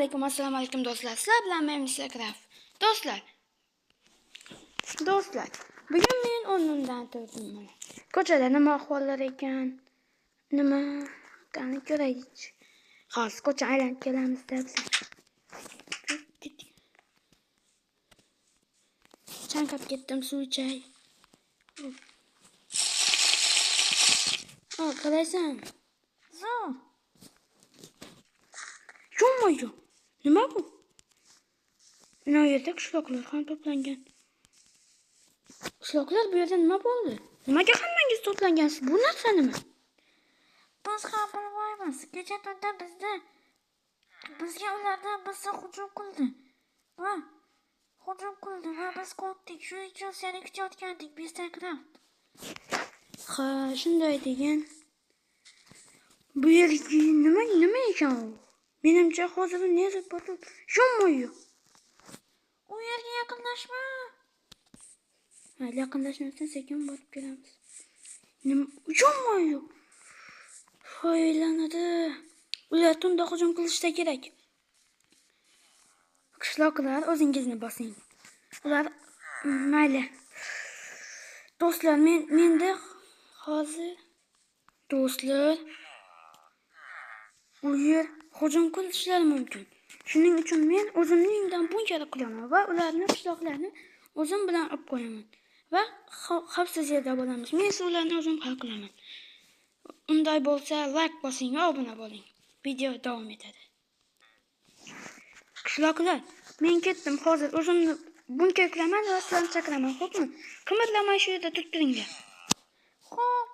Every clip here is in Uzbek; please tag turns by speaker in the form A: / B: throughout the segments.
A: Assalomu alaykum do'stlar. Sizlar bilan men Craft. Do'stlar, bugun men o'rnimdan turdim mana. Ko'chada nima ahvollar ekan? Nima? Qani ko'raylik. Hozir ko'cha aylanib kelamiz deb. Chanqab ketdim, suv ichay. Qaraysan. Zo'r. Yo'q. Nima bu? Mana yerda qishloqlar ham to'plangan. Qishloqlar bu yerda nima bo'ldi? Nimaga hammangiz to'plangansiz? Bu narsa nima?
B: Biz ham bilmaymiz. Kecha tunda bizga ulardan birisi hujum qildi. Va biz qo'rqdik. Shuning uchun seni kutayotgandik, Craft.
A: Ha, shunday degan. Bu yerga nima ekan u? Menimcha hozir neza botib, yo'q.
B: U yerga yaqinlashma.
A: Hali yaqinlashmasdan sekin borib kelamiz. Yo'q. Foylanadi. Ular tunda hujum qilishda kerak. Qishloqlar, o'zingizni bosing. Ular mayli. Do'stlar, menda hozir do'stlar u yer hujum qilishlari mumkin. Shuning uchun men o'zimningdan bunker qilaman va ularni qishloqlarni o'zim bilan olib qo'yaman va xavfsiz yerda bo'lamiz. Men esa ularni o'zim hal qilaman. Unday bo'lsa, like bosing va obuna bo'ling. Video davom etadi. Qishloqlar, men ketdim. Hozir o'zimni bunker qilaman va sizlarni chaqiraman, xo'pmi? Qimirlamay shu yerda turinglar.
B: Xo'p.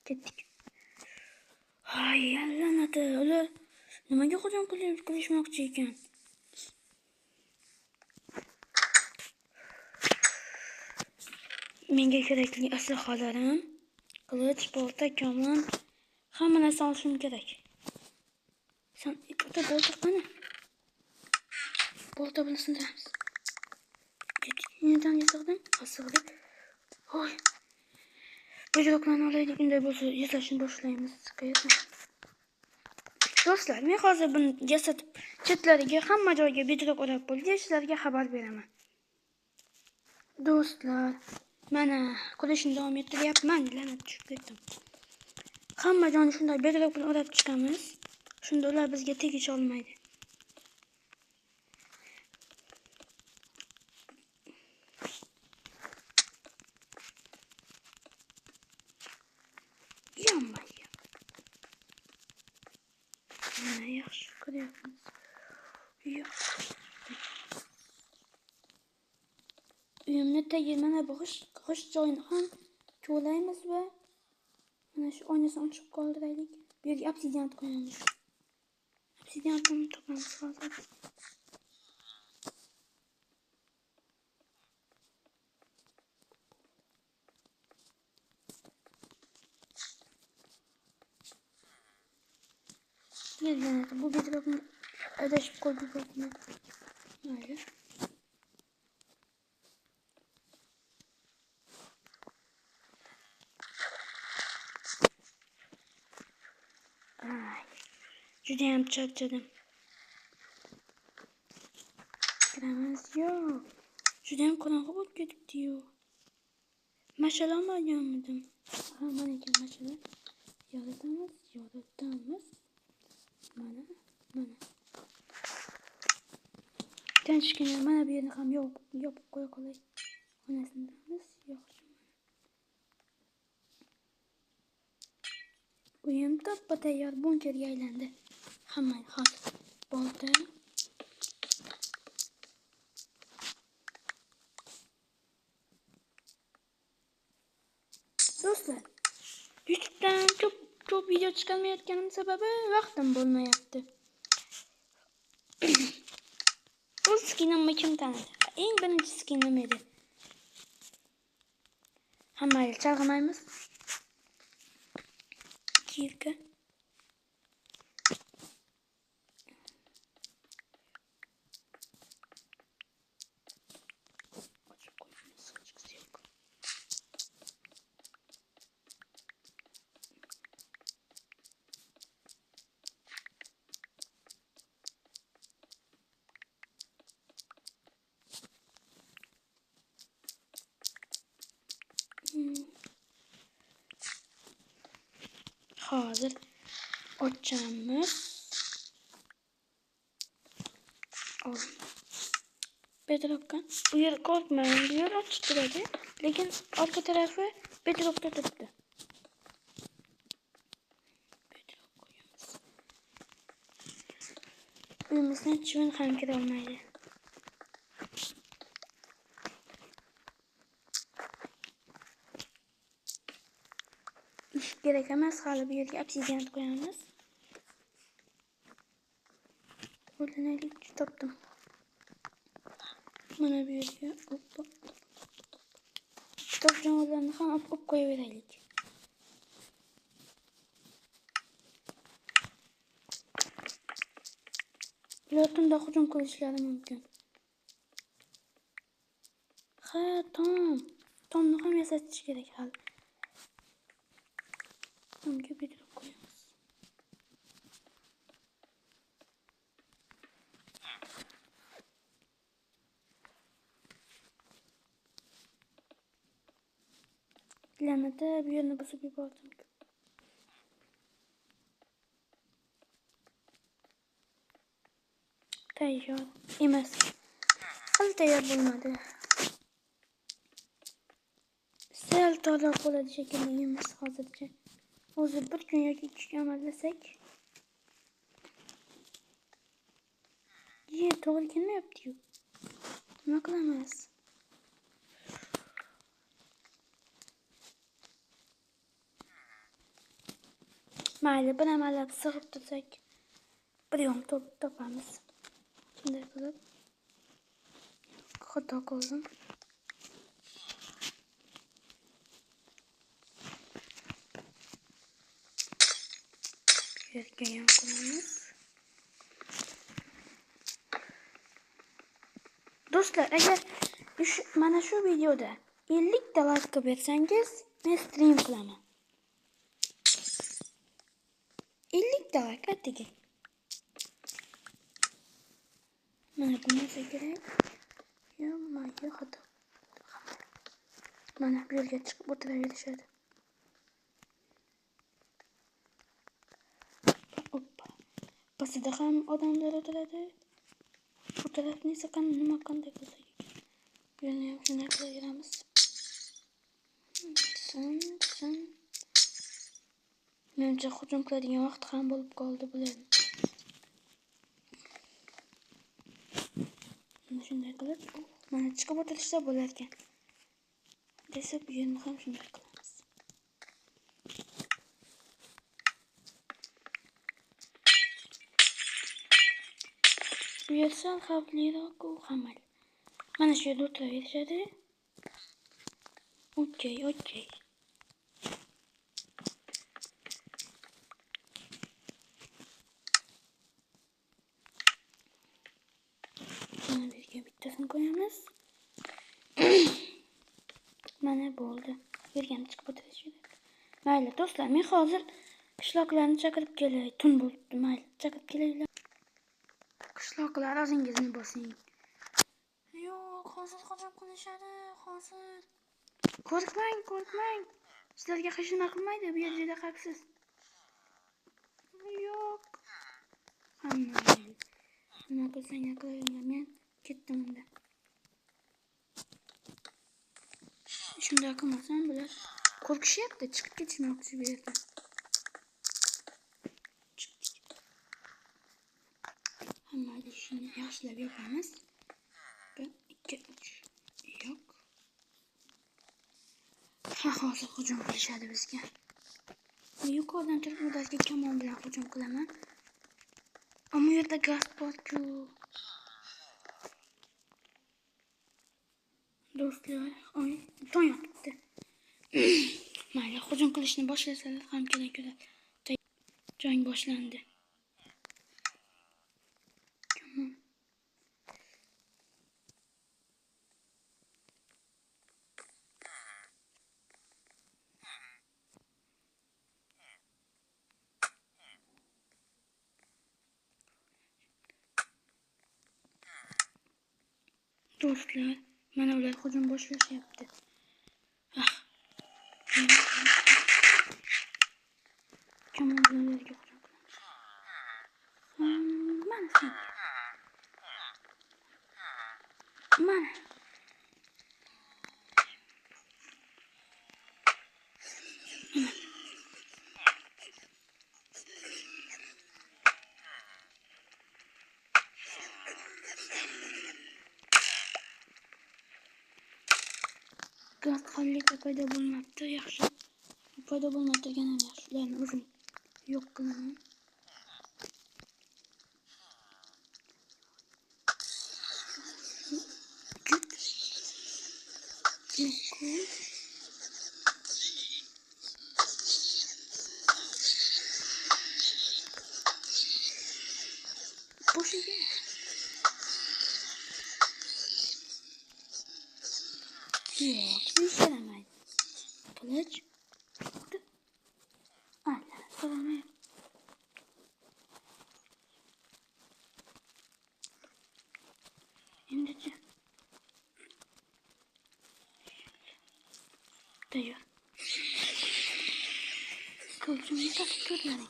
A: Ketdik. Ay, allanadi. Ular nimaga hujum qilishmoqchi ekan? Menga kerakli aslahalarim, qilich, bolta, kamon, hamma narsa olishim kerak. Sen ikkita bolta qani? Bolta bilan sindiramiz. Neden yasaqdim? Asıqdik. Oy. Buyruqlarni olaylik, unday bo'lsa yasashni boshlaymiz. Do'stlar, men hozir buni yasatib, chetlariga hamma joyga buyruq o'rab bo'lgach, sizlarga xabar beraman. Do'stlar, mana qurishni davom ettiryapman, la'nat tushib ketdim. Hamma joyni shunday buyruq bilan o'rab chiqamiz. Shunda ular bizga tegisha olmaydi. Mana yaxshi ko'ryapmiz. Uyimni tagi mana bu g'isht joyini ham ko'laymiz va mana shu oynasini ochib qoldiraylik. Bu yerga obsidian qo'yamiz. Obsidianni topamiz hozir. Bu bedrock'ni adashib qoldik. Mayli. Juda ham charchadim. Kiramiz yo'q. Juda ham qorong'i bo'lib ketibdi-yu. Mash'al olmaganmidim. Mana ekan mash'al. Yoritamiz. Mana. Tanishgina mana bu yerni ham yopib qo'ya qolay. Xonasindamiz. Yaxshi. Uyim toppa tayyor bunkerga aylandi. Hamma hozir bolta. Do'stlar, YouTube'dan ko'p video chiqarmayotganim sababi vaqtim bo'lmayapti. Bu skinimni kim tanidi? Eng birinchi skinim edi. Hammayga chalg'imaymiz. Kirka. hozir ochamiz. Bedrock'ka. Bu yer korkmayın diyor, açık duradi. Lekin orqa tarafı bedrock'ta turibdi. Bedrock qo'yamiz. Uyimizdan chivin ham kira olmaydi. İş kerak emas, hali bu yerga obsidian qo'yamiz. O'rganaylik, topdim. Mana bu yerga top jonivorlarni ham olib qo'yaveraylik. Ular tunda hujum qilishlari mumkin. Ha, tomni ham yasatish kerak hali. Tomga bedrock qo'yamiz. La'nati, bu yerni buzib yubordim. Tayyor emas. Hali tayyor bo'lmadi. Sal tozalab bo'ladi shekilli emas hozircha. O'zi bir kun yoki 2 kun amallasak. To'g'ri kelmayapti-yu. Nima qilamiz? Mayli, bir amallab sig'ib tursak, bir yom topamiz. Shunday qilib xudo qildim. Yerga ham qo'yamiz. Do'stlar, agar mana shu videoda 50 ta like bersangiz, men stream qilaman. 50 ta like atigi. Mana bu narsa kerak. Yo, xato. Mana bu yerga chiqib o'tiraverishadi. Hoppa. Pastda ham odamlar o'tiradi. Bu tarafni esa nima qanday bo'lsa kerak. Bu yerni ham shunday qilaveramiz. San. Menimcha hujum qiladigan vaqt ham bo'lib qoldi bularning. Shunday qilib, mana chiqib o'tirishsa bo'lar ekan. Desa bu yerni ham shunday qilamiz. Bu yer sal xavfliroq hamal. Mana shu yerda o'tiraverishadi. Okey. Mana bu yerga bittasini qo'yamiz. Mana bo'ldi. Yerga chiqib o'tirishadi. Mayli do'stlar, men hozir qishloqlarni chaqirib kelay. Tun bo'libdi, mayli, chaqirib kelaylar. Qishloqlar, o'zingizni bosing.
B: Yo'q, hozir hujum qilishadi, hozir.
A: Qo'rqmang. Sizlarga hech nima qilmaydi, bu yer juda xavfsiz. Yo'q. Hamma nima qilsanglar qilaveringlar, men ketdim unda. Shunday qilmasam bular qo'rqishyapti, chiqib ketishmoqchi bu yerdan. Hamma ishni yaxshilab yopamiz. 1, 2, 3. Yo'q. Hozir hujum qilishadi bizga. Yuqoridan turib ularga kamon bilan hujum qilaman. Ammo u yerda gaz bor-ku. Do'stlar, tong yotibdi. Mayli, hujum qilishni boshlasalar ham kerak ular. Jang boshlandi. Do'stlar, mana ular hujum boshlashyapti. Kamerlarga hujum qilamiz. Mana sen. Mana. Gaz halliga paydo bo'lmabdi, yaxshi. Paydo bo'lmay turgan yaxshi. Ularni o'zim yo'q qilaman. Boşuya. Yok, bir işlemeyin. Kılıç. Allah, salamayım. Şimdi Dayı. Kılıcımı takıp görmeyin.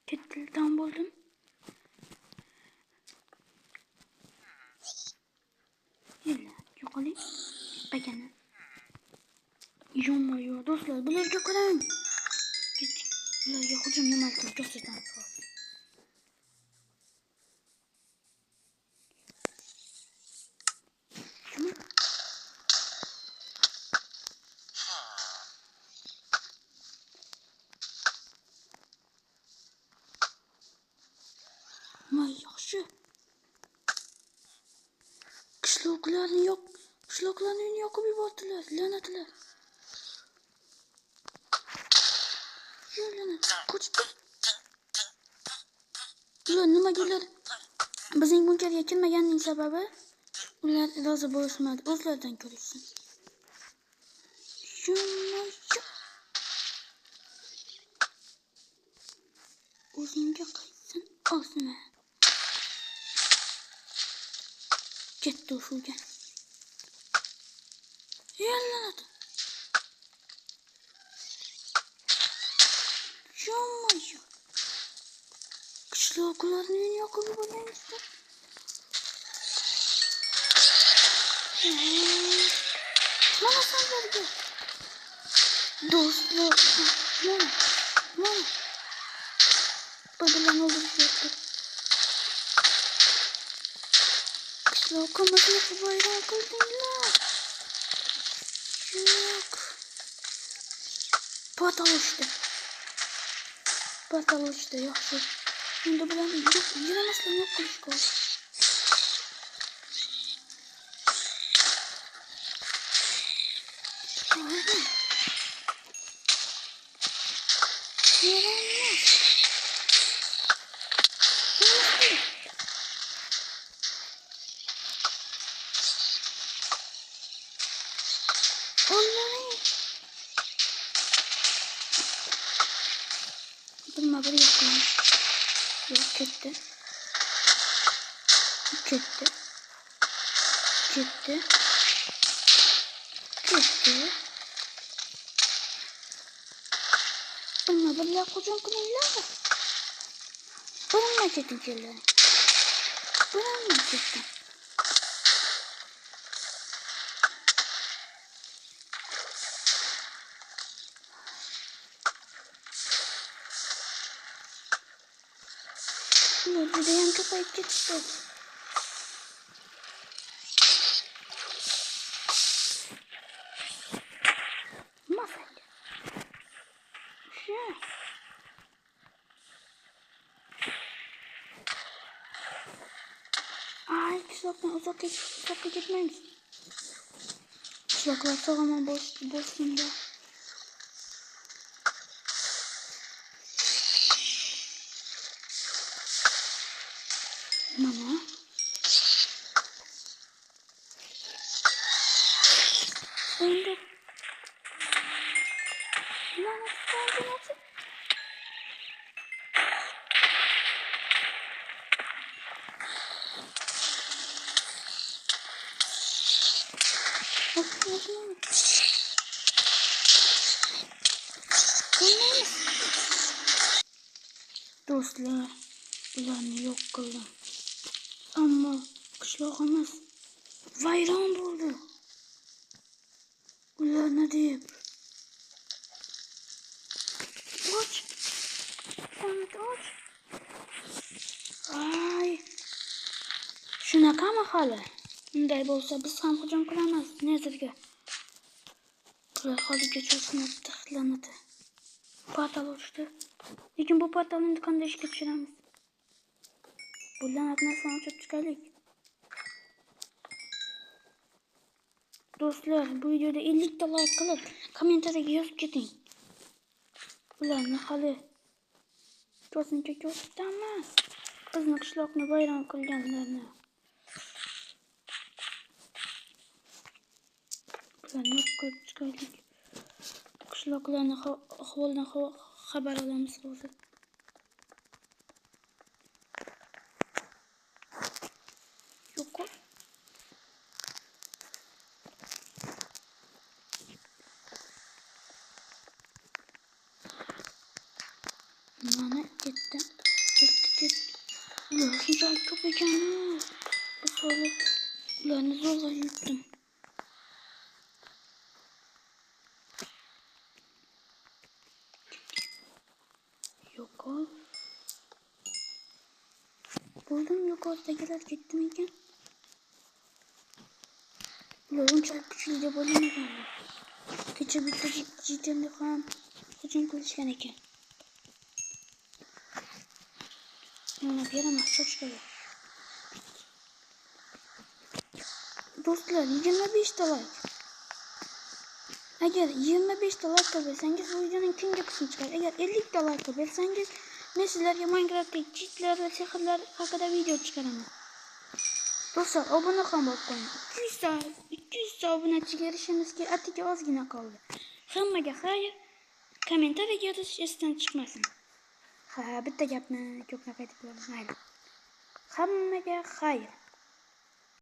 A: Kettildan buldum. Yine yok olayım. Bakana. Yonmuyor dostlar. Bularga qarang. Bularga hujum nima qilib ko'rsatamiz hozir. Shuni May yaxshi. Qishloqlarni yoqib yubordilar, la'natlar. Yo'lini qochdi. Ular nimaga bizning bunkerga kirmaganining sababi ular rozi bo'lishmadi, o'zlaridan ko'rishsin. O'zingga qaytsin, osma. Ketdi o'shulga. Yallanadi. Yo'q. Qishloqlarni yoqib yuborganingizda. Mana sizlarga. Do'stlar, mana. Bilan o'ldiryapti. Qishloqimizni vayron qildinglar. Yo'q. Patolishdi, yaxshi. Endi bilan yuramasdan yo'q qilishga oldi. Bilma bir yakın. Yok gitti. Bilma bir yakın kılıyla. Bırakma ketin kirleri. Bırakma ketin. Bir de yan kapayıp gitti. Mahvet. Ay, kışlaktan uzakta gitmeyiz. Kışlaklar sağlaman boşluğunda. Mana. Endi. Nasıl? Do'stlar, ularni yo'q qildim. Ammo qishlog'imiz vayron bo'ldi. Ularni deb. Och. Och. Ay. Shunaqami hali? Unday bo'lsa biz ham hujum qilamiz Nezirga. Ular haligacha sinabda xizlanadi. Portal ochdi. Lekin bu portalni qanday ishga tushiramiz? Bularni narsani ochib chiqaylik. Do'stlar, bu videoda 50 ta like qilib, kommentariyaga yozib keting. Ularni hali to'sincha ko'rsatamiz. Bizni qishloqni vayron qilganlarni. Ularni ko'rib chiqaylik. Qishloqlarni ahvolidan xabar olamiz hozir. Yo'q. Mana ketdi. Ular shunchalik ko'p ekan. Biz hozir ularni zo'rg'a yutdim. Yo'q. Bo'ldim, yuqoridagilar ketdimi ekan? Ular unchalik kuchli deb o'ylamaganman. Kecha bitta jitemni ham hujum qilishgan ekan. Mana beraman sochkaga. Do'stlar, 25 ta like. Agar 25 ta like bersangiz, bu videoning keyingi qismi chiqadi. Agar 50 ta like bersangiz, men sizlarga Minecraftdagi cheatlar va sehrlar haqida video chiqaraman. Do'stlar, obuna ham bo'lib qo'ying. 200 ta obunachiga erishishimizga atigi ozgina qoldi. Hammaga xayr. Kommentariyaga yozish esdan chiqmasin. Ha, bitta gapni ko'p naf aytib qo'ydim. Mayli. Hammaga xayr.